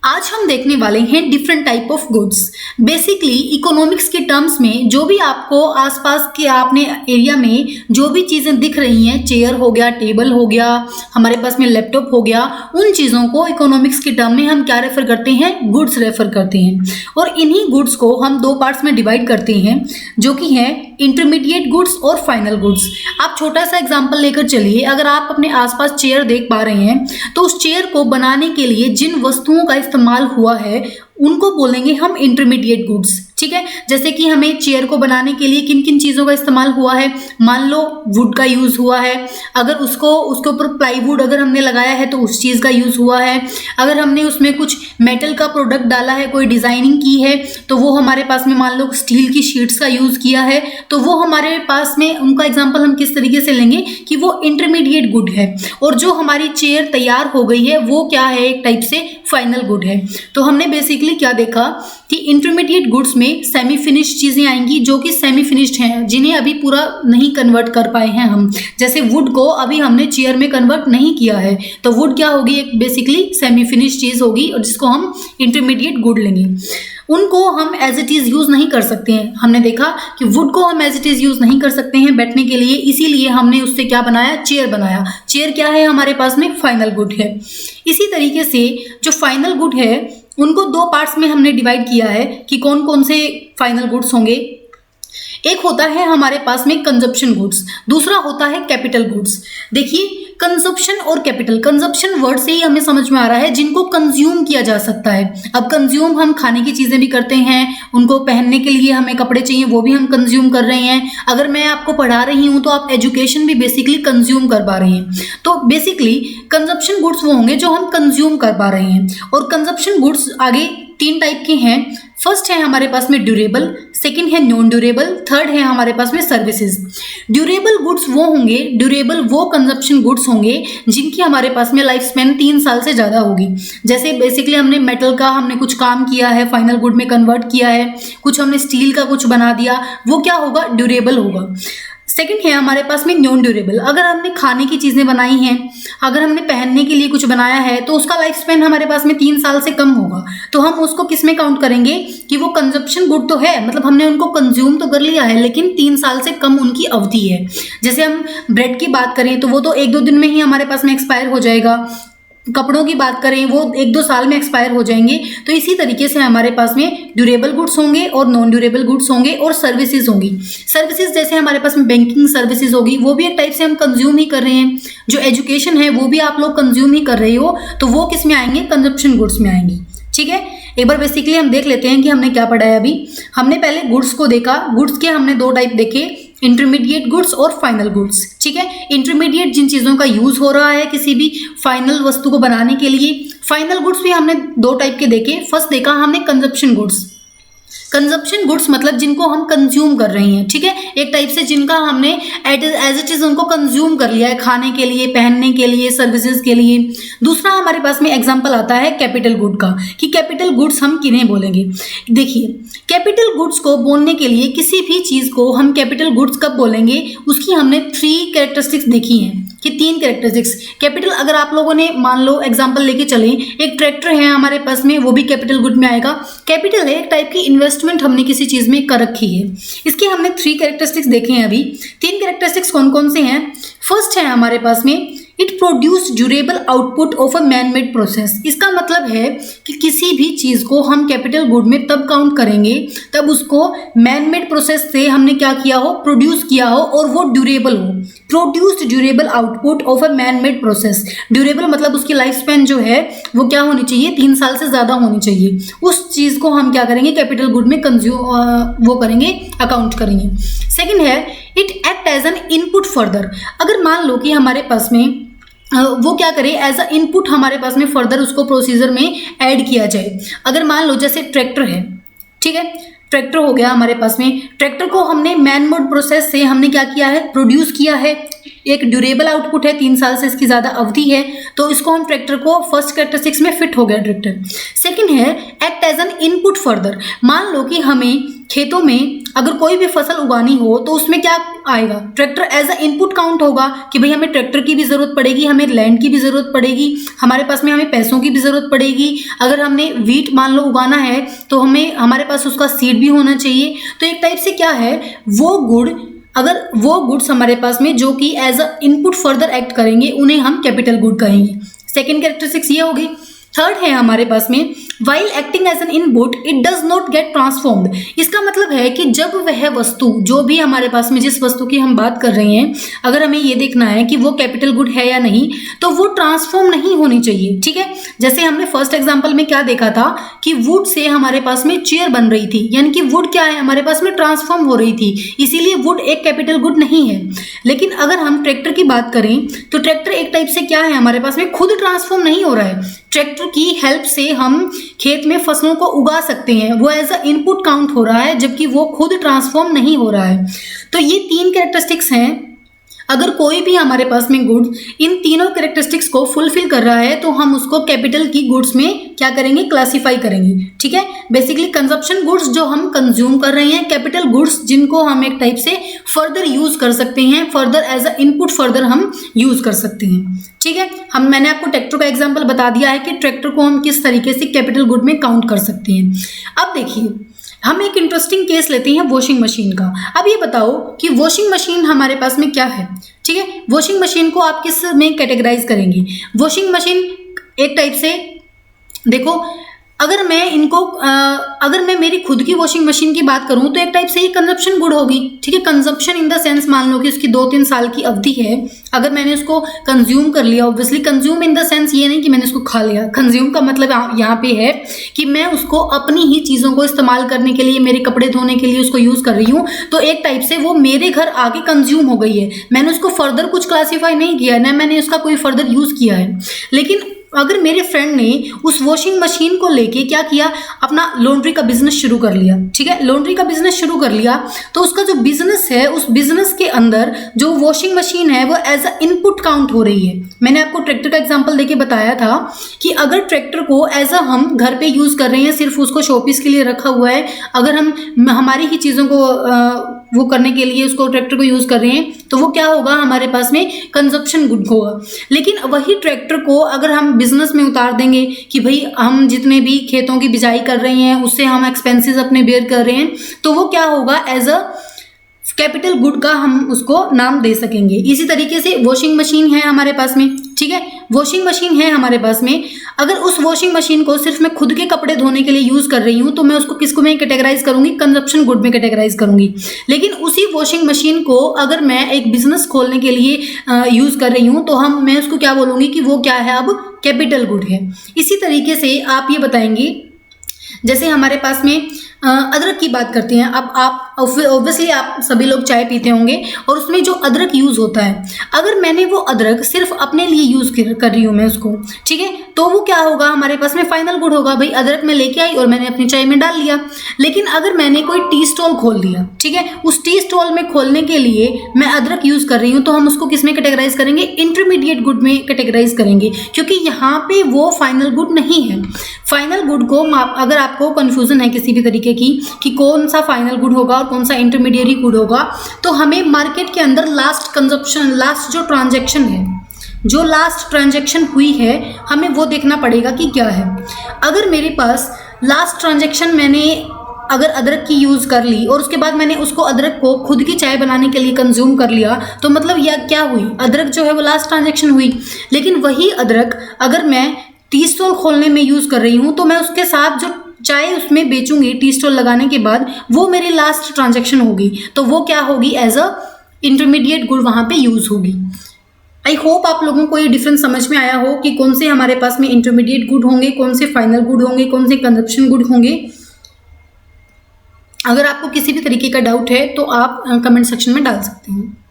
आज हम देखने वाले हैं different type of goods. Basically economics के टर्म्स में जो भी आपको आसपास के आपने एरिया में जो भी चीज़ें दिख रही हैं, चेयर हो गया, टेबल हो गया, हमारे पास में लैपटॉप हो गया, उन चीज़ों को इकोनॉमिक्स के टर्म में हम क्या रेफर करते हैं? गुड्स रेफर करते हैं। और इन्हीं गुड्स को हम दो पार्ट्स में डिवाइड करते हैं जो कि हैं इंटरमीडिएट गुड्स और फाइनल गुड्स। आप छोटा सा एग्जाम्पल लेकर चलिए। अगर आप अपने आसपास चेयर देख पा रहे हैं तो उस चेयर को बनाने के लिए जिन वस्तुओं का इस्तेमाल हुआ है उनको बोलेंगे हम इंटरमीडिएट गुड्स। ठीक है, जैसे कि हमें चेयर को बनाने के लिए किन किन चीज़ों का इस्तेमाल हुआ है। मान लो वुड का यूज़ हुआ है, अगर उसके ऊपर प्लाईवुड अगर हमने लगाया है तो उस चीज़ का यूज़ हुआ है। अगर हमने उसमें कुछ मेटल का प्रोडक्ट डाला है, कोई डिज़ाइनिंग की है, तो वो हमारे पास में मान लो स्टील की शीट्स का यूज़ किया है, तो वो हमारे पास में उनका एग्जाम्पल हम किस तरीके से लेंगे कि वो इंटरमीडिएट गुड है। और जो हमारी चेयर तैयार हो गई है वो क्या है? एक टाइप से फाइनल गुड है। तो हमने बेसिकली क्या देखा कि इंटरमीडिएट गुड्स में सेमी फिनिश्ड चीजें आएंगी जो कि सेमी फिनिश्ड हैं, जिन्हें अभी पूरा नहीं कन्वर्ट कर पाए हैं हम। जैसे वुड को अभी हमने चेयर में कन्वर्ट नहीं किया है, तो वुड क्या होगी? एक बेसिकली सेमी फिनिश्ड चीज होगी और जिसको हम इंटरमीडिएट गुड लेंगे। उनको हम एज इट इज यूज नहीं कर सकते हैं। हमने देखा कि वुड को हम एज इट इज यूज नहीं कर सकते हैं बैठने के लिए, इसीलिए हमने उससे क्या बनाया? चेयर बनाया। चेयर क्या है? हमारे पास में फाइनल गुड है। इसी तरीके से जो फाइनल गुड है उनको दो पार्ट्स में हमने डिवाइड किया है कि कौन कौन से फाइनल गुड्स होंगे। एक होता है हमारे पास में कंजप्शन गुड्स, दूसरा होता है कैपिटल गुड्स। देखिए कंजप्शन और कैपिटल, कंजप्शन वर्ड से ही हमें समझ में आ रहा है जिनको कंज्यूम किया जा सकता है। अब कंज्यूम हम खाने की चीजें भी करते हैं, उनको पहनने के लिए हमें कपड़े चाहिए वो भी हम कंज्यूम कर रहे हैं। अगर मैं आपको पढ़ा रही हूँ तो आप एजुकेशन भी बेसिकली कंज्यूम कर पा रहे हैं। तो बेसिकली कंजप्शन गुड्स वो होंगे जो हम कंज्यूम कर पा रहे हैं। और कंजप्शन गुड्स आगे तीन टाइप के हैं। फर्स्ट है हमारे पास में ड्यूरेबल, सेकंड है नॉन ड्यूरेबल, थर्ड है हमारे पास में सर्विसेज। ड्यूरेबल गुड्स वो होंगे, ड्यूरेबल वो कंजप्शन गुड्स होंगे जिनकी हमारे पास में लाइफ स्पैन 3 साल से ज़्यादा होगी। जैसे बेसिकली हमने मेटल का हमने कुछ काम किया है, फाइनल गुड में कन्वर्ट किया है, कुछ हमने स्टील का कुछ बना दिया, वो क्या होगा? ड्यूरेबल होगा। सेकंड है हमारे पास में नॉन ड्यूरेबल। अगर हमने खाने की चीज़ें बनाई हैं, अगर हमने पहनने के लिए कुछ बनाया है तो उसका लाइफ स्पैन हमारे पास में 3 साल से कम होगा, तो हम उसको किस में काउंट करेंगे कि वो कंजप्शन गुड तो है, मतलब हमने उनको कंज्यूम तो कर लिया है लेकिन 3 साल से कम उनकी अवधि है। जैसे हम ब्रेड की बात करें तो वो तो 1-2 दिन में ही हमारे पास में एक्सपायर हो जाएगा। कपड़ों की बात करें वो 1-2 साल में एक्सपायर हो जाएंगे। तो इसी तरीके से हमारे पास में ड्यूरेबल गुड्स होंगे और नॉन ड्यूरेबल गुड्स होंगे और सर्विसेज होंगी। सर्विसेज जैसे हमारे पास में बैंकिंग सर्विसेज होगी, वो भी एक टाइप से हम कंज्यूम ही कर रहे हैं। जो एजुकेशन है वो भी आप लोग कंज्यूम ही कर रहे हो, तो वो किस में आएंगे? कंजप्शन गुड्स में आएंगी। ठीक है, एक बार बेसिकली हम देख लेते हैं कि हमने क्या पढ़ा है। अभी हमने पहले गुड्स को देखा। गुड्स के हमने 2 टाइप देखे, इंटरमीडिएट गुड्स और फाइनल गुड्स। ठीक है, इंटरमीडिएट जिन चीज़ों का यूज़ हो रहा है किसी भी फाइनल वस्तु को बनाने के लिए। फाइनल गुड्स भी हमने 2 टाइप के देखे। फर्स्ट देखा हमने कंजप्शन गुड्स। कंजप्शन गुड्स मतलब जिनको हम कंज्यूम कर रहे हैं। ठीक है, एक टाइप से जिनका हमने एज इट इज उनको कंज्यूम कर लिया है, खाने के लिए, पहनने के लिए, सर्विसेज के लिए। दूसरा हमारे पास में एग्जांपल आता है कैपिटल गुड का, कि कैपिटल गुड्स हम किन्हें बोलेंगे। देखिए कैपिटल गुड्स को बोलने के लिए किसी भी चीज़ को हम कैपिटल गुड्स कब बोलेंगे, उसकी हमने 3 कैरेक्टरिस्टिक्स देखी हैं कि 3 कैरेक्टरिस्टिक्स कैपिटल। अगर आप लोगों ने मान लो एग्जांपल लेके चलें, एक ट्रैक्टर है हमारे पास में, वो भी कैपिटल गुड में आएगा। कैपिटल है एक टाइप की इन्वेस्टमेंट हमने किसी चीज़ में कर रखी है। इसके हमने 3 कैरेक्टरिस्टिक्स देखे हैं अभी। 3 कैरेक्टरिस्टिक्स कौन कौन से हैं? फर्स्ट है हमारे पास में it produce durable output of a man made process. इसका मतलब है कि किसी भी चीज़ को हम कैपिटल गुड में तब काउंट करेंगे तब उसको मैन मेड प्रोसेस से हमने क्या किया हो? प्रोड्यूस किया हो और वो ड्यूरेबल हो। Produced durable output of a man made process. Durable मतलब उसकी लाइफ स्पैन जो है वो क्या होनी चाहिए? 3 साल से ज़्यादा होनी चाहिए। उस चीज़ को हम क्या करेंगे? कैपिटल गुड में वो करेंगे, अकाउंट करेंगे। सेकेंड है it act as an input further. अगर मान लो कि हमारे पास में वो क्या करे? एज अ इनपुट हमारे पास में फर्दर उसको प्रोसीजर में ऐड किया जाए। अगर मान लो जैसे ट्रैक्टर है, ठीक है, ट्रैक्टर हो गया हमारे पास में, ट्रैक्टर को हमने मैन मेड प्रोसेस से हमने क्या किया है? प्रोड्यूस किया है। एक ड्यूरेबल आउटपुट है, 3 साल से इसकी ज़्यादा अवधि है, तो इसको हम ट्रैक्टर को फर्स्ट कैरेक्टरिस्टिक्स में फिट हो गया ट्रैक्टर। सेकंड है act as an input further. मान लो कि हमें खेतों में अगर कोई भी फसल उगानी हो तो उसमें क्या आएगा, tractor as a input count होगा कि भाई हमें ट्रैक्टर की भी ज़रूरत पड़ेगी, हमें लैंड की भी ज़रूरत पड़ेगी, हमारे पास में हमें पैसों की भी ज़रूरत पड़ेगी। अगर हमने व्हीट मान लो उगाना है तो हमें हमारे पास उसका सीड भी होना चाहिए। तो एक टाइप से क्या है, वो गुड, अगर वो गुड्स हमारे पास में जो कि as a input further act करेंगे उन्हें हम कैपिटल गुड कहेंगे। सेकेंड कैरेक्टरिस्टिक्स ये होगी। थर्ड है हमारे पास में while acting as an input it does not get transformed. इसका मतलब है कि जब वह वस्तु, जो भी हमारे पास में जिस वस्तु की हम बात कर रहे हैं, अगर हमें ये देखना है कि वो कैपिटल गुड है या नहीं, तो वो ट्रांसफॉर्म नहीं होनी चाहिए। ठीक है, जैसे हमने फर्स्ट एग्जांपल में क्या देखा था कि वुड से हमारे पास में चेयर बन रही थी, यानी कि वुड क्या है, हमारे पास में ट्रांसफॉर्म हो रही थी, इसीलिए वुड एक कैपिटल गुड नहीं है। लेकिन अगर हम ट्रैक्टर की बात करें तो ट्रैक्टर एक टाइप से क्या है, हमारे पास में खुद ट्रांसफॉर्म नहीं हो रहा है। ट्रैक्टर की हेल्प से हम खेत में फसलों को उगा सकते हैं, वो एज अ इनपुट काउंट हो रहा है, जबकि वो खुद ट्रांसफॉर्म नहीं हो रहा है। तो ये तीन कैरेक्टरिस्टिक्स हैं। अगर कोई भी हमारे पास में गुड इन तीनों कैरेक्टरिस्टिक्स को फुलफिल कर रहा है तो हम उसको कैपिटल की गुड्स में क्या करेंगे, क्लासिफाई करेंगे। ठीक है, बेसिकली कंजप्शन गुड्स जो हम कंज्यूम कर रहे हैं, कैपिटल गुड्स जिनको हम एक टाइप से फर्दर यूज कर सकते हैं, further as a input further हम यूज कर सकते हैं। ठीक है, मैंने आपको ट्रैक्टर का एग्जाम्पल बता दिया है कि ट्रैक्टर को हम किस तरीके से कैपिटल गुड में काउंट कर सकते हैं। अब देखिए, हम एक इंटरेस्टिंग केस लेते हैं वॉशिंग मशीन का। अब ये बताओ कि वॉशिंग मशीन हमारे पास में क्या है। ठीक है, वॉशिंग मशीन को आप किस में कैटेगराइज करेंगे। वॉशिंग मशीन एक टाइप से देखो, अगर मैं मेरी खुद की वॉशिंग मशीन की बात करूं तो एक टाइप से ये कंजप्शन गुड होगी। ठीक है, कंजप्शन इन द सेंस मान लो कि उसकी 2-3 साल की अवधि है, अगर मैंने उसको कंज्यूम कर लिया, obviously consume in the sense ये नहीं कि मैंने उसको खा लिया, कंज्यूम का मतलब यहाँ पे है कि मैं उसको अपनी ही चीज़ों को इस्तेमाल करने के लिए, मेरे कपड़े धोने के लिए उसको यूज़ कर रही हूँ, तो एक टाइप से वो मेरे घर आके कंज्यूम हो गई है। मैंने उसको फर्दर कुछ क्लासीफाई नहीं किया, ना मैंने उसका कोई फर्दर यूज़ किया है। लेकिन अगर मेरे फ्रेंड ने उस वॉशिंग मशीन को लेके क्या किया, अपना लॉन्ड्री का बिजनेस शुरू कर लिया। ठीक है, लॉन्ड्री का बिजनेस शुरू कर लिया तो उसका जो बिजनेस है, उस बिजनेस के अंदर जो वॉशिंग मशीन है वो एज अ इनपुट काउंट हो रही है। मैंने आपको ट्रैक्टर का एग्जांपल देके बताया था कि अगर ट्रैक्टर को एज अ हम घर पे यूज कर रहे हैं, सिर्फ उसको शोपीस के लिए रखा हुआ है, अगर हम हमारी ही चीज़ों को वो करने के लिए उसको ट्रैक्टर को यूज कर रहे हैं, तो वो क्या होगा, हमारे पास में कंजप्शन गुड होगा। लेकिन वही ट्रैक्टर को अगर हम बिजनेस में उतार देंगे कि भाई हम जितने भी खेतों की बिजाई कर रहे हैं उससे हम एक्सपेंसेस अपने बेयर कर रहे हैं, तो वो क्या होगा, एज अ कैपिटल गुड का हम उसको नाम दे सकेंगे। इसी तरीके से वॉशिंग मशीन है हमारे पास में। ठीक है, वॉशिंग मशीन है हमारे पास में, अगर उस वॉशिंग मशीन को सिर्फ मैं खुद के कपड़े धोने के लिए यूज कर रही हूँ तो मैं उसको किसको में कैटेगराइज करूंगी, कंजप्शन गुड में कैटेगराइज करूंगी। लेकिन उसी वॉशिंग मशीन को अगर मैं एक बिजनेस खोलने के लिए यूज कर रही हूँ तो मैं उसको क्या बोलूंगी कि वो क्या है, अब कैपिटल गुड है। इसी तरीके से आप ये बताएंगे, जैसे हमारे पास में अदरक की बात करते हैं। अब आप ऑब्वियसली आप सभी लोग चाय पीते होंगे और उसमें जो अदरक यूज होता है, अगर मैंने वो अदरक सिर्फ अपने लिए यूज कर रही हूँ मैं उसको, ठीक है, तो वो क्या होगा, हमारे पास में फाइनल गुड होगा। भाई अदरक मैं लेके आई और मैंने अपनी चाय में डाल लिया। लेकिन अगर मैंने कोई टी स्टॉल खोल लिया, ठीक है, उस टी स्टॉल में खोलने के लिए मैं अदरक यूज कर रही हूँ, तो हम उसको किस में कैटेगराइज करेंगे, इंटरमीडिएट गुड में कैटेगराइज करेंगे, क्योंकि यहाँ पे वो फाइनल गुड नहीं है। फाइनल गुड को अगर आपको कंफ्यूजन है किसी भी तरीके की कि कौन सा फाइनल गुड होगा और कौन सा इंटरमीडिएट गुड होगा, तो हमें मार्केट के अंदर लास्ट कंजप्शन, लास्ट जो ट्रांजैक्शन है, जो लास्ट ट्रांजैक्शन हुई है, हमें वो देखना पड़ेगा कि क्या है। अगर मेरे पास लास्ट ट्रांजैक्शन मैंने अगर अदरक की यूज़ कर ली और उसके बाद मैंने उसको अदरक को खुद की चाय बनाने के लिए कंज्यूम कर लिया, तो मतलब यह क्या हुई, अदरक जो है वो लास्ट ट्रांजैक्शन हुई। लेकिन वही अदरक अगर मैं टी स्टॉल खोलने में यूज़ कर रही हूँ, तो मैं उसके साथ जो चाय उसमें बेचूंगी टी स्टॉल लगाने के बाद, वो मेरी लास्ट ट्रांजैक्शन होगी, तो वो क्या होगी, एज अ इंटरमीडिएट गुड वहाँ पे यूज़ होगी। आई होप आप लोगों को ये डिफरेंस समझ में आया हो कि कौन से हमारे पास में इंटरमीडिएट गुड होंगे, कौन से फाइनल गुड होंगे, कौन से कंजप्शन गुड होंगे। अगर आपको किसी भी तरीके का डाउट है तो आप कमेंट सेक्शन में डाल सकते हैं।